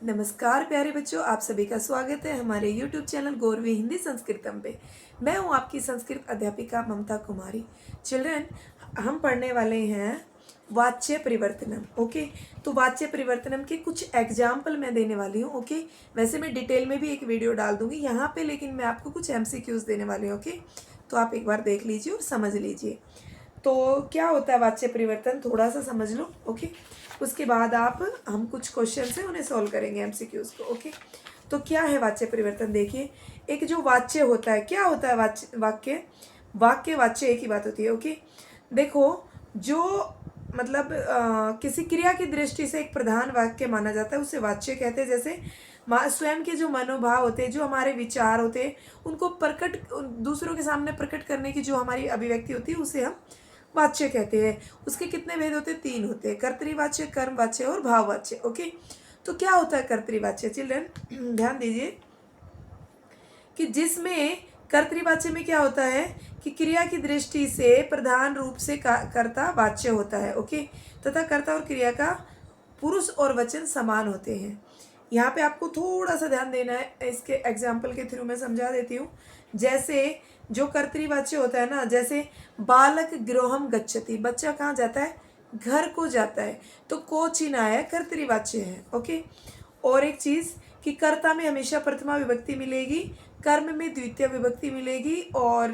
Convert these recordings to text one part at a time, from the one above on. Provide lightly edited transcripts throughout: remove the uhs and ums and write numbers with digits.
नमस्कार प्यारे बच्चों, आप सभी का स्वागत है हमारे YouTube चैनल गौरवी हिंदी संस्कृतम पे। मैं हूं आपकी संस्कृत अध्यापिका ममता कुमारी। चिल्ड्रन, हम पढ़ने वाले हैं वाच्य परिवर्तनम। ओके, तो वाच्य परिवर्तनम के कुछ एग्जाम्पल मैं देने वाली हूँ। ओके, वैसे मैं डिटेल में भी एक वीडियो डाल दूंगी यहाँ पे, लेकिन मैं आपको कुछ MCQs देने वाली हूँ। ओके, तो आप एक बार देख लीजिए और समझ लीजिए। तो क्या होता है वाच्य परिवर्तन, थोड़ा सा समझ लो। ओके, उसके बाद हम कुछ क्वेश्चन से उन्हें सॉल्व करेंगे MCQs को। ओके, तो क्या है वाच्य परिवर्तन? देखिए, एक जो वाच्य होता है, क्या होता है वाक्य वाक्य वाच्य एक ही बात होती है। ओके, देखो, जो मतलब किसी क्रिया की दृष्टि से एक प्रधान वाक्य माना जाता है उसे वाच्य कहते हैं। जैसे स्वयं के जो मनोभाव होते हैं, जो हमारे विचार होते हैं, उनको प्रकट दूसरों के सामने प्रकट करने की जो हमारी अभिव्यक्ति होती है उसे हम वाच्य कहते हैं। उसके कितने भेद होते हैं? 3 होते हैं, कर्तृवाच्य, कर्मवाच्य और भाववाच्य। ओके, तो क्या होता है कर्तृवाच्य? चिल्ड्रन ध्यान दीजिए कि जिसमें कर्तृवाच्य में क्या होता है कि क्रिया की दृष्टि से प्रधान रूप से कर्ता वाच्य होता है। ओके, तथा कर्ता और क्रिया का पुरुष और वचन समान होते हैं। यहाँ पे आपको थोड़ा सा ध्यान देना है, इसके एग्जाम्पल के थ्रू मैं समझा देती हूँ। जैसे जो कर्तृवाच्य होता है ना, जैसे बालक गृहम गच्छति, बच्चा कहाँ जाता है? घर को जाता है, तो को चिन्ह है, कर्तृवाच्य है। ओके, और एक चीज कि कर्ता में हमेशा प्रथमा विभक्ति मिलेगी, कर्म में द्वितीय विभक्ति मिलेगी, और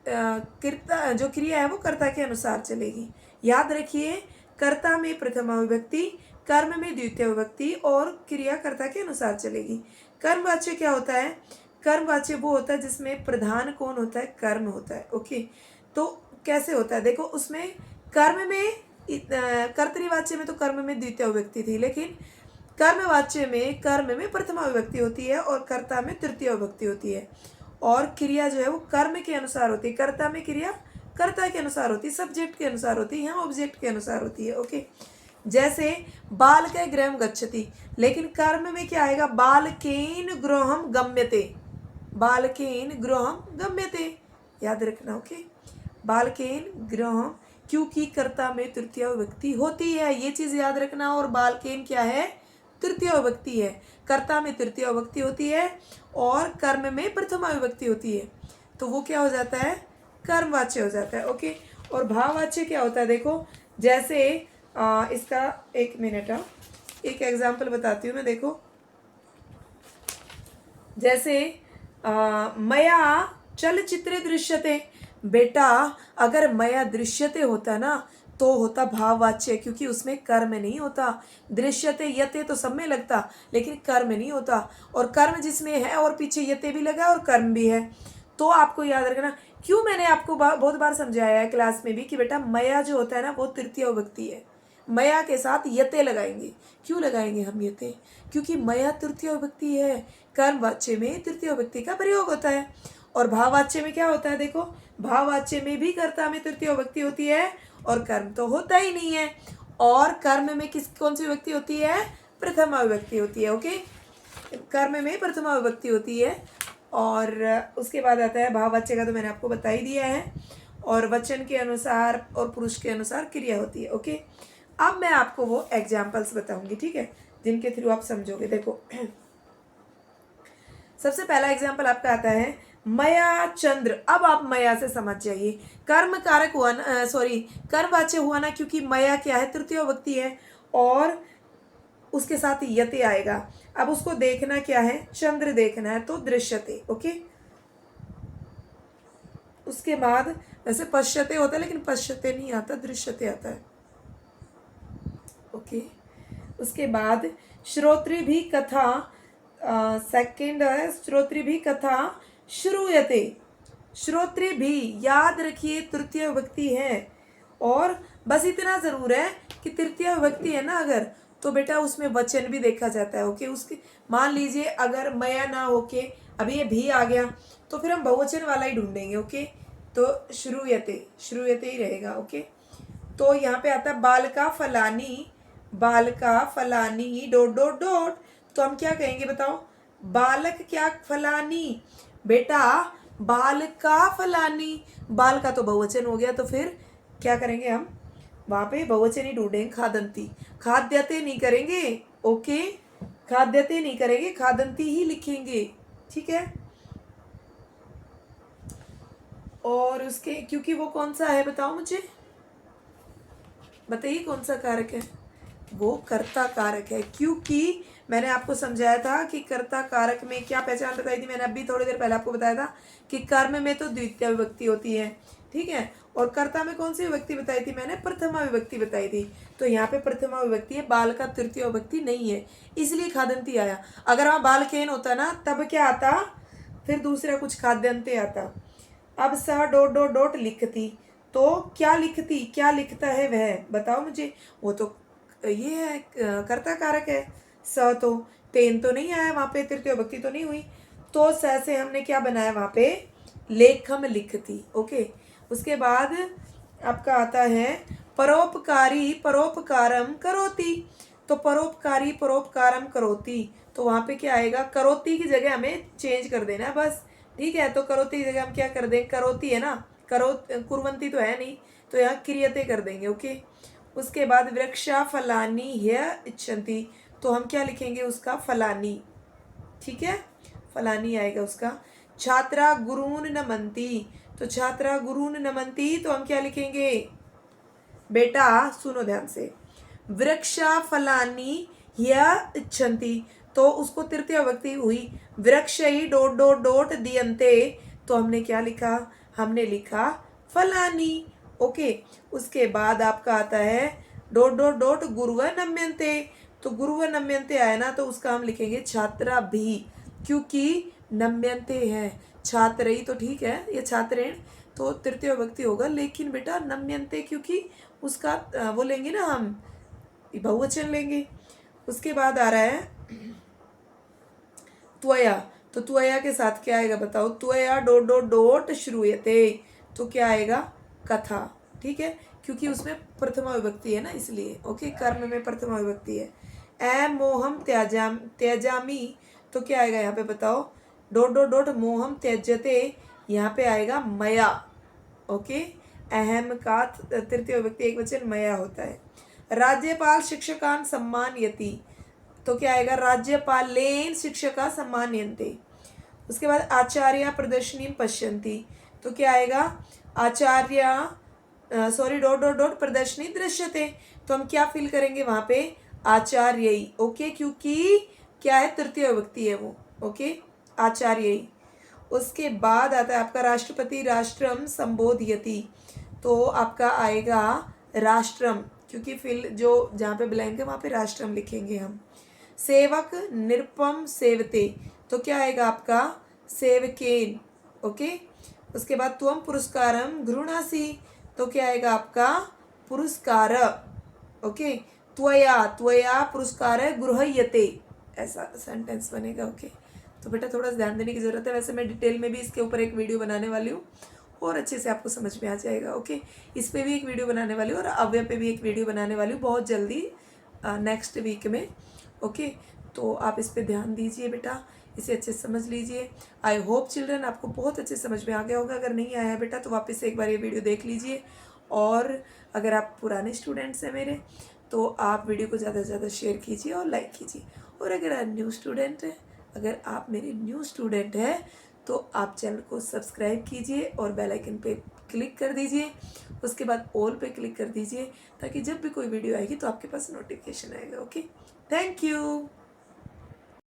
कर्ता जो क्रिया है वो कर्ता के अनुसार चलेगी। याद रखिए, कर्ता में प्रथमा विभक्ति, कर्म में द्वितीय विभक्ति और क्रिया कर्ता के अनुसार चलेगी। कर्मवाच्य क्या होता है? कर्मवाच्य वो होता है जिसमें प्रधान कौन होता है? कर्म होता है। ओके, तो कैसे होता है? देखो, उसमें कर्म में कर्तृवाच्य में तो कर्म में द्वितीय विभक्ति थी, लेकिन कर्मवाच्य में कर्म में प्रथमा विभक्ति होती है और कर्ता में तृतीय विभक्ति होती है, और क्रिया जो है वो कर्म के अनुसार होती है। कर्ता में क्रिया कर्ता के अनुसार होती है, सब्जेक्ट के अनुसार होती है, यहाँ ऑब्जेक्ट के अनुसार होती है। ओके, जैसे बालके गृहम गच्छति, लेकिन कर्म में क्या आएगा? बालकेन गृहम गम्यते, बालकेन गृहम गम्यते, याद रखना। ओके, बालकेन गृहम, क्योंकि कर्ता में तृतीय विभक्ति होती है, ये चीज याद रखना। और बालकेन क्या है? तृतीय विभक्ति है। कर्ता में तृतीय विभक्ति होती है और कर्म में प्रथमा विभक्ति होती है, तो वो क्या हो जाता है? कर्मवाच्य हो जाता है। ओके, और भाववाच्य क्या होता है? देखो, जैसे इसका एक मिनट, एक एग्जाम्पल बताती हूँ मैं। देखो, जैसे मया चलचित्रे दृश्यते, बेटा अगर मया दृश्यते होता ना तो होता भाववाच्य, क्योंकि उसमें कर्म नहीं होता। दृश्यते यते तो सब में लगता, लेकिन कर्म नहीं होता, और कर्म जिसमें है और पीछे यते भी लगा और कर्म भी है। तो आपको याद रखना, क्यों मैंने आपको बहुत बार समझाया है क्लास में भी कि बेटा मया जो होता है ना वो तृतीय विभक्ति है, मया के साथ यते लगाएंगे। क्यों लगाएंगे हम यते? क्योंकि मया तृतीय विभक्ति है, कर्मवाच्य में तृतीय विभक्ति का प्रयोग होता है। और भाववाच्य में क्या होता है? देखो, भाववाच्य में भी कर्ता में तृतीय विभक्ति होती है और कर्म तो होता ही नहीं है, और कर्म में कौन सी विभक्ति होती है? प्रथमा विभक्ति होती है। ओके, कर्म में प्रथमा विभक्ति होती है, और उसके बाद आता है भाववाच्य का, तो मैंने आपको बता ही दिया है, और वचन के अनुसार और पुरुष के अनुसार क्रिया होती है। ओके, अब मैं आपको वो एग्जाम्पल्स बताऊंगी, ठीक है, जिनके थ्रू आप समझोगे। देखो, सबसे पहला एग्जाम्पल आपका आता है मया चंद्र। अब आप मया से समझ जाइए, कर्म कारक हुआ ना, सॉरी कर्मवाच्य हुआ ना, क्योंकि मया क्या है? तृतीय विभक्ति है, और उसके साथ यते आएगा। अब उसको देखना क्या है? चंद्र देखना है, तो दृश्यते। ओके, उसके बाद वैसे पश्यते होता है, लेकिन पश्यते नहीं आता, दृश्यते आता है। ओके, उसके बाद श्रोत्री भी कथा, सेकंड है श्रोत्री भी कथा श्रूयते। श्रोत्री भी, याद रखिए तृतीय विभक्ति है, और बस इतना जरूर है कि तृतीय विभक्ति है ना अगर, तो बेटा उसमें वचन भी देखा जाता है। ओके, उसके मान लीजिए अगर मया ना होके अभी ये भी आ गया, तो फिर हम बहुवचन वाला ही ढूंढेंगे। ओके, तो श्रूयते, श्रूयते ही रहेगा। ओके, तो यहाँ पे आता है बालका फलानी, बालका फलानी डॉट डॉट डॉट, तो हम क्या कहेंगे बताओ? बालक क्या फलानी? बेटा बालका फलानी, बाल का तो बहुवचन हो गया, तो फिर क्या करेंगे हम? वहां पे बहुवचन ही ढूंढेंगे, खादंती, खाद्यते नहीं करेंगे। ओके, खाद्यते नहीं करेंगे, खादंती ही लिखेंगे, ठीक है। और उसके क्योंकि वो कौन सा है बताओ मुझे, बताइए कौन सा कारक है, वो कर्ता कारक है। क्योंकि मैंने आपको समझाया था कि कर्ता कारक में क्या पहचान बताई थी, मैंने अभी थोड़ी देर पहले आपको बताया था कि कर्म में तो द्वितीय विभक्ति होती है, ठीक है, और कर्ता में कौन सी विभक्ति बताई थी मैंने, प्रथमा विभक्ति बताई थी। तो यहाँ पे प्रथमा विभक्ति है, बाल का तृतीय विभक्ति नहीं है, इसलिए खादंती आया। अगर वहाँ बाल केन होता ना तब क्या आता, फिर दूसरा कुछ खाद्यंते आता। अब स डॉट डॉट डॉट लिखती, तो क्या लिखती, क्या लिखता है वह बताओ मुझे। वो तो ये है कर्ता कारक है। स तो तेन तो नहीं आया वहाँ पे, तृतीय विभक्ति तो नहीं हुई, तो स से हमने क्या बनाया वहाँ पे, लेखम लिखती। ओके, उसके बाद आपका आता है परोपकारी परोपकारम करोति। तो परोपकारी परोपकारम करोति, तो वहाँ पे क्या आएगा, करोति की जगह हमें चेंज कर देना है बस, ठीक है। तो करोति की जगह हम क्या कर दें, करोति है ना, करो कुर्वंती तो है नहीं, तो यहाँ क्रियते कर देंगे। ओके, उसके बाद वृक्षा फलानी ह्य इच्छन्ति, तो हम क्या लिखेंगे उसका, फलानी, ठीक है, फलानी आएगा उसका। छात्रा गुरून् नमन्ति, तो छात्रा गुरून् नमन्ति, तो हम क्या लिखेंगे बेटा, सुनो ध्यान से, वृक्षा फलानी ह्य इच्छन्ति, तो उसको तृतीय विभक्ति हुई, वृक्षई डॉट डॉट डॉट दियन्ते, तो हमने क्या लिखा, हमने लिखा फलानी। ओके, उसके बाद आपका आता है डॉट डॉट डॉट गुरुव नम्यन्ते, तो गुरुव नम्यन्ते आया ना, तो उसका हम लिखेंगे छात्रा भी, क्योंकि नम्यन्ते है, छात्रई तो ठीक है, ये छात्रेण तो तृतीय विभक्ति होगा, लेकिन बेटा नम्यन्ते क्योंकि उसका वो लेंगे ना हम, बहुवचन लेंगे। उसके बाद आ रहा है त्वया, तो त्वया के साथ क्या आएगा बताओ, त्वया डॉट डॉट डॉट श्रूयते, तो क्या आएगा, कथा, ठीक है, क्योंकि उसमें प्रथमा विभक्ति है ना इसलिए। ओके, कर्म में प्रथमा विभक्ति है। ए मोहम त्याजामी, तो क्या आएगा यहाँ पे बताओ, डॉट डॉट डॉट मोहम त्यजते, यहाँ पे आएगा मया। ओके, अहम का तृतीय विभक्ति एक वचन मया होता है। राज्यपाल शिक्षकान सम्मानयति, तो क्या आएगा, राज्यपालेन शिक्षका सम्मानयन्ते। उसके बाद आचार्य प्रदर्शनी पश्यन्ति, तो क्या आएगा, आचार्य सॉरी डॉट डॉट डॉट प्रदर्शनी दृश्यते, तो हम क्या फिल करेंगे वहाँ पे, आचार्यई। ओके, क्योंकि क्या है, तृतीय विभक्ति है वो। ओके, आचार्यई। उसके बाद आता है आपका राष्ट्रपति राष्ट्रम संबोधयति, तो आपका आएगा राष्ट्रम, क्योंकि फिल जो जहाँ पे ब्लैंक है वहाँ पे राष्ट्रम लिखेंगे हम। सेवक निरुपम सेवते, तो क्या आएगा आपका, सेवकेन। ओके, उसके बाद त्वम पुरस्कारम गृह्णासि, तो क्या आएगा आपका, पुरस्कार। ओके, त्वया त्वया पुरस्कार गृह्यते, ऐसा सेंटेंस बनेगा। ओके, तो बेटा थोड़ा ध्यान देने की ज़रूरत है। वैसे मैं डिटेल में भी इसके ऊपर एक वीडियो बनाने वाली हूँ और अच्छे से आपको समझ में आ जाएगा। ओके, इस पे भी एक वीडियो बनाने वाली हूँ और अव्यय पे भी एक वीडियो बनाने वाली हूँ बहुत जल्दी, नेक्स्ट वीक में। ओके, तो आप इस पे ध्यान दीजिए बेटा, इसे अच्छे से समझ लीजिए। आई होप चिल्ड्रन आपको बहुत अच्छे समझ में आ गया होगा। अगर नहीं आया बेटा तो वापस से एक बार ये वीडियो देख लीजिए, और अगर आप पुराने स्टूडेंट्स हैं मेरे तो आप वीडियो को ज़्यादा से ज़्यादा शेयर कीजिए और लाइक कीजिए। और अगर आप न्यू स्टूडेंट हैं, अगर आप मेरे न्यू स्टूडेंट हैं तो आप चैनल को सब्सक्राइब कीजिए और बेल आइकन पे क्लिक कर दीजिए। उसके बाद ऑल पे क्लिक कर दीजिए, ताकि जब भी कोई वीडियो आएगी तो आपके पास नोटिफिकेशन आएगा। Okay, thank you.